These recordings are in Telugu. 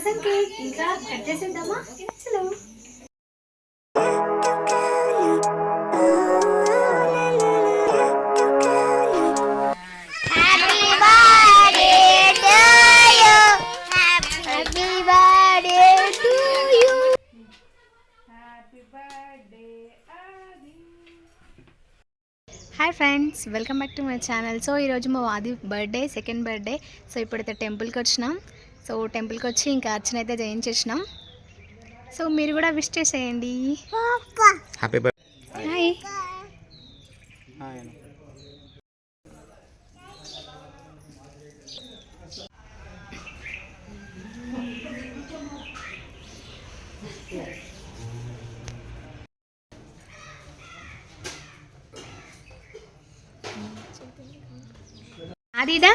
కోసం కేక్ ఇంకా కట్ చేసేద్దామా? చలో. Hi friends, welcome back to my channel. So ఈరోజు మా ఆది బర్త్డే, సెకండ్ బర్త్డే. సో ఇప్పుడైతే టెంపుల్కి వచ్చినాం. సో టెంపుల్కి వచ్చి ఇంకా అర్చన అయితే చేయించేసినాం. సో మీరు కూడా విష్ చేసేయండి. Happy birthday. హాయ్. ఆదిదా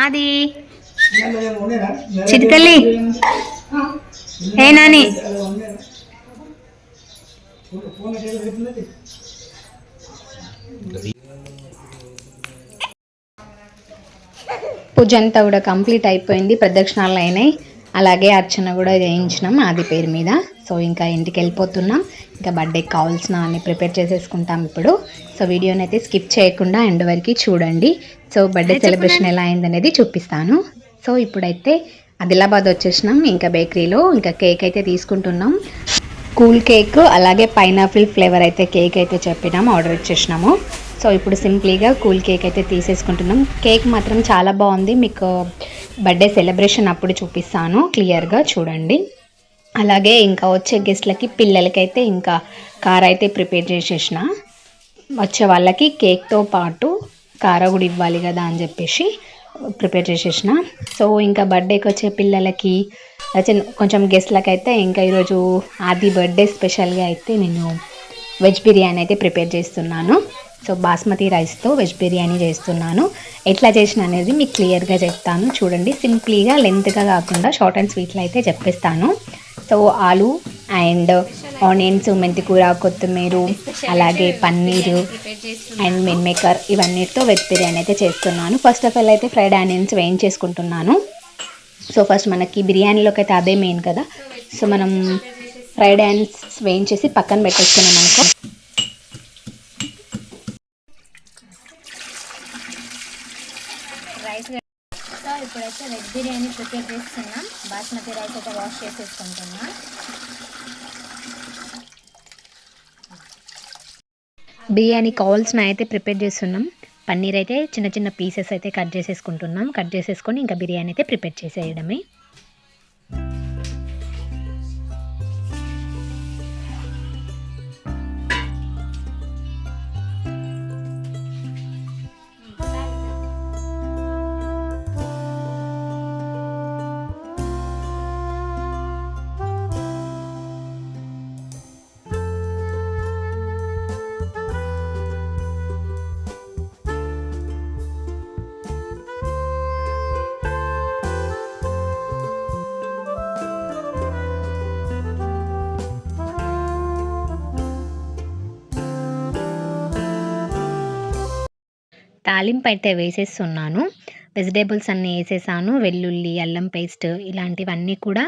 ఆది చిటితల్లి ఏ నాని పూజ అంతా కూడా కంప్లీట్ అయిపోయింది. ప్రదక్షిణాలు అయినాయి, అలాగే అర్చన కూడా చేయించినాం ఆది పేరు మీద. సో ఇంకా ఇంటికి వెళ్ళిపోతున్నాం. ఇంకా బర్త్డేకి కావాల్సిన అన్ని ప్రిపేర్ చేసేసుకుంటాం ఇప్పుడు. సో వీడియోని అయితే స్కిప్ చేయకుండా ఎండ్ వరకు చూడండి. సో బర్త్డే సెలబ్రేషన్ ఎలా అయిందనేది చూపిస్తాను. సో ఇప్పుడైతే ఆదిలాబాద్ వచ్చేసినాం. ఇంకా బేకరీలో ఇంకా కేక్ అయితే తీసుకుంటున్నాం. కూల్ కేక్ అలాగే పైనాపిల్ ఫ్లేవర్ అయితే కేక్ అయితే చెప్పినాం, ఆర్డర్ ఇచ్చేసినాము. సో ఇప్పుడు సింప్లీగా కూల్ కేక్ అయితే తీసేసుకుంటున్నాం. కేక్ మాత్రం చాలా బాగుంది. మీకు బర్త్డే సెలబ్రేషన్ అప్పుడు చూపిస్తాను, క్లియర్గా చూడండి. అలాగే ఇంకా వచ్చే గెస్ట్లకి పిల్లలకైతే ఇంకా కార్ అయితే ప్రిపేర్ చేసేసిన. వచ్చే వాళ్ళకి కేక్తో పాటు కార కూడా ఇవ్వాలి కదా అని చెప్పేసి ప్రిపేర్ చేసేసిన. సో ఇంకా బర్త్డేకి వచ్చే పిల్లలకి కొంచెం గెస్ట్లకి అయితే ఇంకా ఈరోజు ఆది బర్త్డే స్పెషల్గా అయితే నేను వెజ్ బిర్యానీ అయితే ప్రిపేర్ చేస్తున్నాను. సో బాస్మతి రైస్తో వెజ్ బిర్యానీ చేస్తున్నాను. ఎట్లా చేసిన అనేది మీకు క్లియర్గా చెప్తాను చూడండి. సింప్లీగా లెంత్గా కాకుండా షార్ట్ అండ్ స్వీట్లో అయితే చెప్పేస్తాను. సో ఆలు అండ్ ఆనియన్స్, మెంతికూర, కొత్తిమీర, అలాగే పన్నీరు అండ్ మిల్ మేకర్ ఇవన్నిటితో వెజ్ బిర్యానీ అయితే చేస్తున్నాను. ఫస్ట్ ఆఫ్ ఆల్ అయితే ఫ్రైడ్ ఆనియన్స్ వేయించేసుకుంటున్నాను. సో ఫస్ట్ మనకి బిర్యానీలోకి అయితే అదే మెయిన్ కదా. సో మనం ఫ్రైడ్ ఆనియన్స్ వేయించేసి పక్కన పెట్టేసుకున్నాం అనుకో. రైస్ సో ఇప్పుడైతే వెజ్ బిర్యానీ ప్రిపేర్ చేస్తున్నాం. బాస్మతి రైస్ అయితే వాష్ చేసేసుకుంటున్నా. బిర్యానీ కావాల్సిన అయితే ప్రిపేర్ చేస్తున్నాం. పన్నీర్ అయితే చిన్న చిన్న పీసెస్ అయితే కట్ చేసేసుకుంటున్నాం. కట్ చేసేసుకొని ఇంకా బిర్యానీ అయితే ప్రిపేర్ చేసేయడమే. తాలింపు అయితే వేసేస్తున్నాను. వెజిటేబుల్స్ అన్నీ వేసేసాను. వెల్లుల్లి, అల్లం పేస్ట్ ఇలాంటివన్నీ కూడా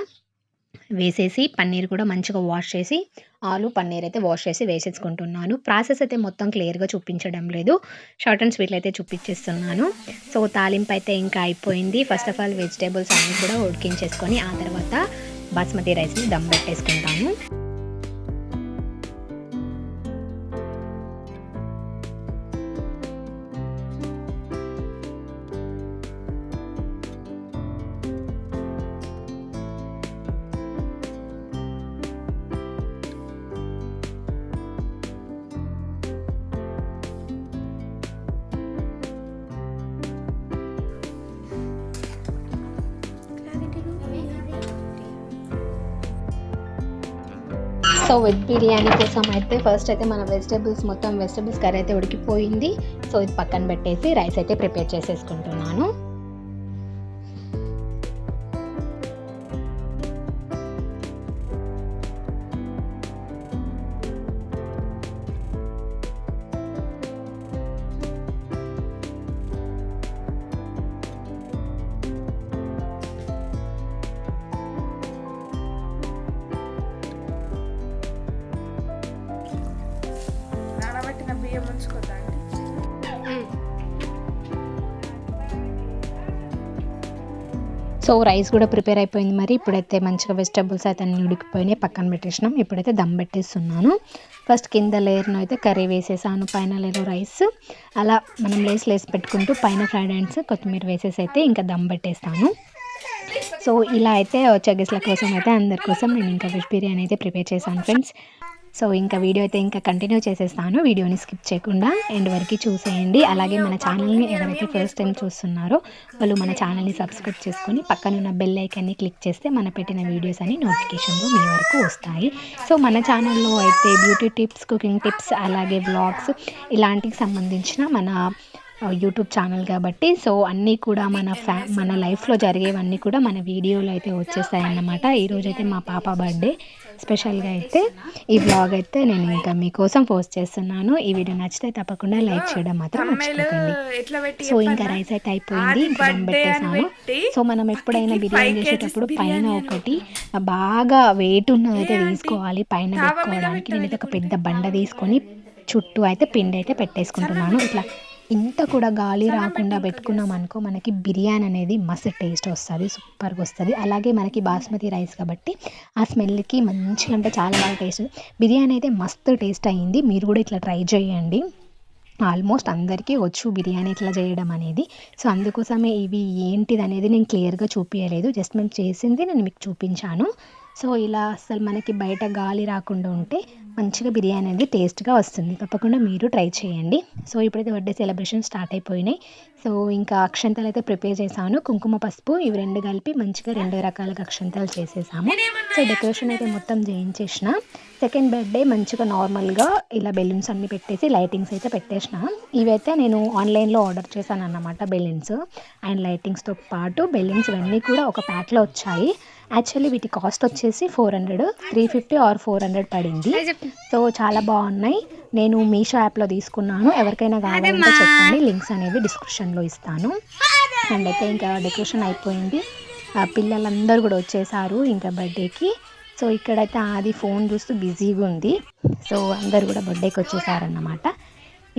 వేసేసి పన్నీర్ కూడా మంచిగా వాష్ చేసి ఆలు పన్నీర్ అయితే వాష్ చేసి వేసేసుకుంటున్నాను. ప్రాసెస్ అయితే మొత్తం క్లియర్గా చూపించడం లేదు, షార్ట్ అండ్ స్వీట్లు అయితే చూపించేస్తున్నాను. సో తాలింపు అయితే ఇంకా అయిపోయింది. ఫస్ట్ ఆఫ్ ఆల్ వెజిటేబుల్స్ అన్నీ కూడా ఉడికించేసుకొని ఆ తర్వాత బాస్మతి రైస్ని దమ్ పెట్టేసుకుంటాను. సో వెజ్ బిర్యానీ కోసం అయితే ఫస్ట్ అయితే మన వెజిటేబుల్స్ కర్రీ అయితే ఉడికిపోయింది. సో ఇది పక్కన పెట్టేసి రైస్ అయితే ప్రిపేర్ చేసేసుకుంటున్నాను. సో రైస్ కూడా ప్రిపేర్ అయిపోయింది. మరి ఇప్పుడైతే మంచిగా వెజిటబుల్స్ అయితే అన్ని ఉడికిపోయినాయి, పక్కన పెట్టేసినాం. ఇప్పుడైతే దమ్ పెట్టేస్తున్నాను. ఫస్ట్ కింద లేయర్ను అయితే కర్రీ వేసేసాను, పైన లేరు రైస్. అలా మనం లేస్ పెట్టుకుంటూ పైన ఫ్రైడ్ రైస్ కొత్తిమీర వేసేసి అయితే ఇంకా దమ్ పెట్టేస్తాను. సో ఇలా అయితే వచ్చే గెస్ట్ల కోసం అయితే అందరి కోసం నేను ఇంకా వెజ్ బిర్యానీ అయితే ప్రిపేర్ చేశాను ఫ్రెండ్స్. సో ఇంకా వీడియో అయితే ఇంకా కంటిన్యూ చేసేస్తాను. వీడియోని స్కిప్ చేయకుండా ఎండ్ వరకు చూసేయండి. అలాగే మన ఛానల్ని ఎవరైతే ఫస్ట్ టైం చూస్తున్నారో వాళ్ళు మన ఛానల్ని సబ్స్క్రైబ్ చేసుకొని పక్కనున్న బెల్ ఐకాన్ని క్లిక్ చేస్తే మన పెట్టిన వీడియోస్ అన్ని నోటిఫికేషన్లు మీ వరకు వస్తాయి. సో మన ఛానల్లో అయితే బ్యూటీ టిప్స్, కుకింగ్ టిప్స్, అలాగే వ్లాగ్స్ ఇలాంటికి సంబంధించిన మన యూట్యూబ్ ఛానల్ కాబట్టి సో అన్నీ కూడా మన లైఫ్లో జరిగేవన్నీ కూడా మన వీడియోలో అయితే వచ్చేస్తాయి అన్నమాట. ఈరోజు అయితే మా పాప బర్త్డే స్పెషల్గా అయితే ఈ వ్లాగ్ అయితే నేను ఇంకా మీకోసం పోస్ట్ చేస్తున్నాను. ఈ వీడియో నచ్చితే తప్పకుండా లైక్ చేయడం మాత్రం మర్చిపోకండి. సో ఇంకా రైస్ అయితే అయిపోయింది, ఇంకా దమ్ పెట్టేసాను. సో మనం ఎప్పుడైనా బిర్యానీ చేసేటప్పుడు పైన ఒకటి బాగా వెయిట్ ఉన్నది అయితే తీసుకోవాలి పైన పెట్టుకోవడానికి. నేనైతే ఒక పెద్ద బండ తీసుకొని చుట్టూ అయితే పిండి అయితే పెట్టేసుకుంటున్నాను. ఇట్లా ఇంత కూడా గాలి రాకుండా పెట్టుకున్నాం అనుకో మనకి బిర్యానీ అనేది మస్తు టేస్ట్ వస్తుంది, సూపర్గా వస్తుంది. అలాగే మనకి బాస్మతి రైస్ కాబట్టి ఆ స్మెల్కి మంచిగా అంటే చాలా బాగా టేస్ట్. బిర్యానీ అయితే మస్తు టేస్ట్ అయ్యింది. మీరు కూడా ఇట్లా ట్రై చేయండి. ఆల్మోస్ట్ అందరికీ వచ్చు బిర్యానీ ఇట్లా చేయడం అనేది. సో అందుకోసమే ఇవి ఏంటిది అనేది నేను క్లియర్గా చూపించలేదు, జస్ట్ మేము చేసింది నేను మీకు చూపించాను. సో ఇలా అసలు మనకి బయట గాలి రాకుండా ఉంటే మంచిగా బిర్యానీ అనేది టేస్ట్గా వస్తుంది. తప్పకుండా మీరు ట్రై చేయండి. సో ఇప్పుడైతే బర్త్డే సెలబ్రేషన్ స్టార్ట్ అయిపోయినాయి. సో ఇంకా అక్షంతలు అయితే ప్రిపేర్ చేశాను. కుంకుమ పసుపు ఇవి రెండు కలిపి మంచిగా 2 రకాలుగా అక్షంతలు చేసేసాము. సో డెకరేషన్ అయితే మొత్తం చేయించేసిన. సెకండ్ బర్త్డే మంచిగా నార్మల్గా ఇలా బెలూన్స్ అన్నీ పెట్టేసి లైటింగ్స్ అయితే పెట్టేసిన. ఇవైతే నేను ఆన్లైన్లో ఆర్డర్ చేశాను అన్నమాట, బెలూన్స్ అండ్ లైటింగ్స్తో పాటు బెలూన్స్ ఇవన్నీ కూడా ఒక ప్యాక్లో వచ్చాయి. యాక్చువల్లీ వీటి కాస్ట్ వచ్చేసి 400, 350 ఆర్ 400 పడింది. సో చాలా బాగున్నాయి. నేను మీషో యాప్లో తీసుకున్నాను. ఎవరికైనా కావాలంటే చెప్పండి, లింక్స్ అనేవి డిస్క్రిప్షన్లో ఇస్తాను. అండ్ అయితే ఇంకా డెకరేషన్ అయిపోయింది. పిల్లలందరూ కూడా వచ్చేసారు ఇంకా బర్త్డేకి. సో ఇక్కడైతే ఆది ఫోన్ చూస్తూ బిజీగా ఉంది. సో అందరు కూడా బర్త్డేకి వచ్చేసారన్నమాట.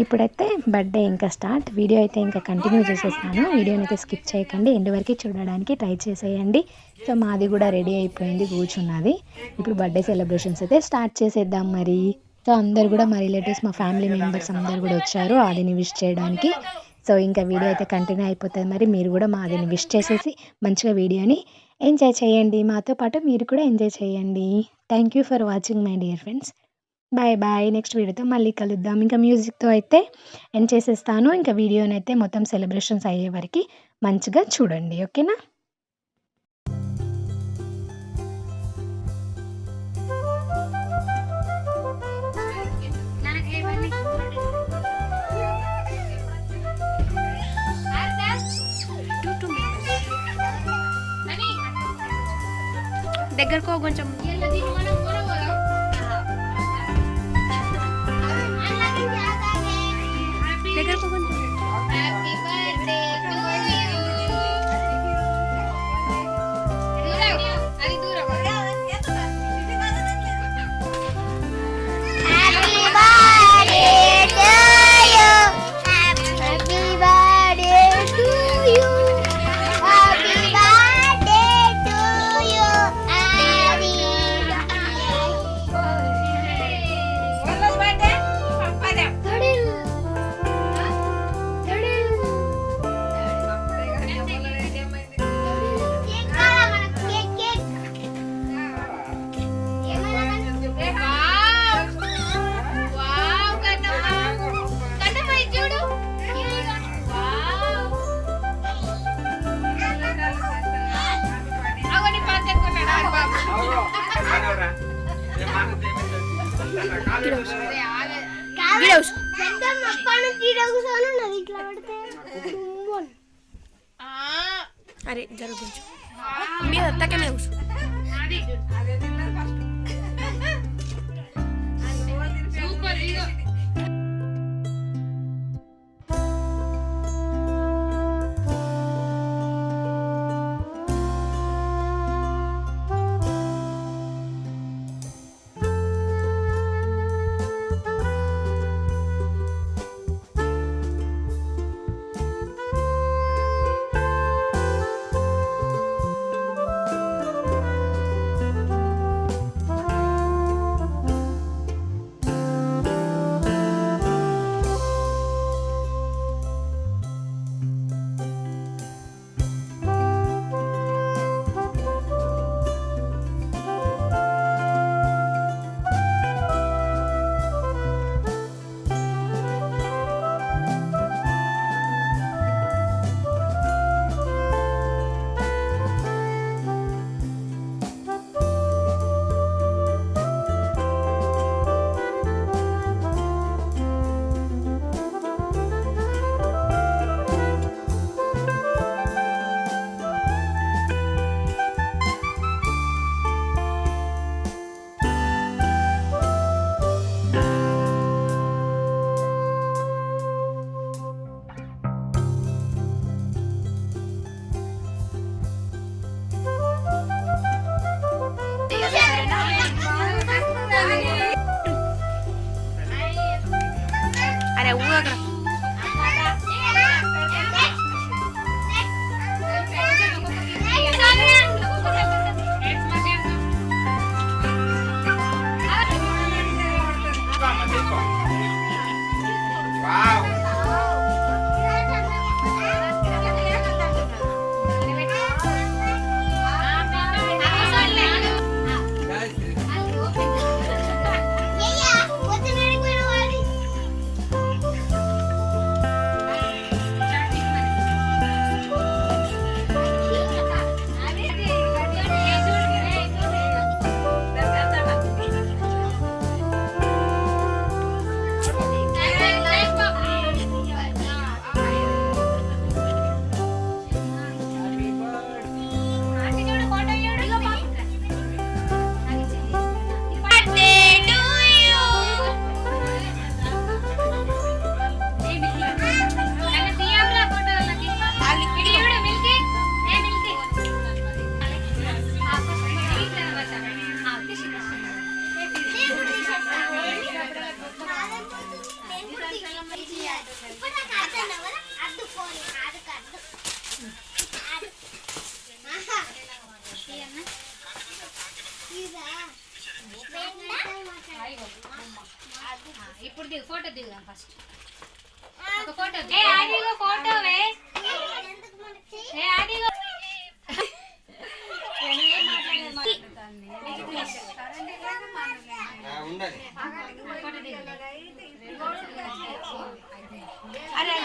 ఇప్పుడైతే బర్త్డే ఇంకా స్టార్ట్. వీడియో అయితే ఇంకా కంటిన్యూ చేసేస్తాను. వీడియోని అయితే స్కిప్ చేయకండి, ఎండ్ వరకు చూడడానికి ట్రై చేసేయండి. సో మాది కూడా రెడీ అయిపోయింది, కూర్చున్నది. ఇప్పుడు బర్త్డే సెలబ్రేషన్స్ అయితే స్టార్ట్ చేసేద్దాం మరి. సో అందరు కూడా మా రిలేటివ్స్, మా ఫ్యామిలీ మెంబర్స్ అందరు కూడా వచ్చారు ఆదిని విష్ చేయడానికి. సో ఇంకా వీడియో అయితే కంటిన్యూ అయిపోతుంది. మరి మీరు కూడా మా ఆదిని విష్ చేసేసి మంచిగా వీడియోని ఎంజాయ్ చేయండి. మాతో పాటు మీరు కూడా ఎంజాయ్ చేయండి. Thank you for watching my dear friends. Bye bye. Next వీడియోతో మళ్ళీ కలుద్దాం. ఇంకా మ్యూజిక్తో అయితే ఎండ్ చేసేస్తాను. ఇంకా వీడియోని అయితే మొత్తం సెలబ్రేషన్స్ అయ్యే వరకు మంచిగా చూడండి, ఓకేనా? దగ్గరకో కొంచెం దగ్గరకో కొంచెం. అరే జరుగు మీరు అత్తకనే అరే ఊగకరా ఇప్పుడు దిగు ఫోటో దిగుదాం ఫస్ట్ ఒక ఫోటో ఏ ఆడిగో ఫోటో వే ఏ ఆడిగో అరే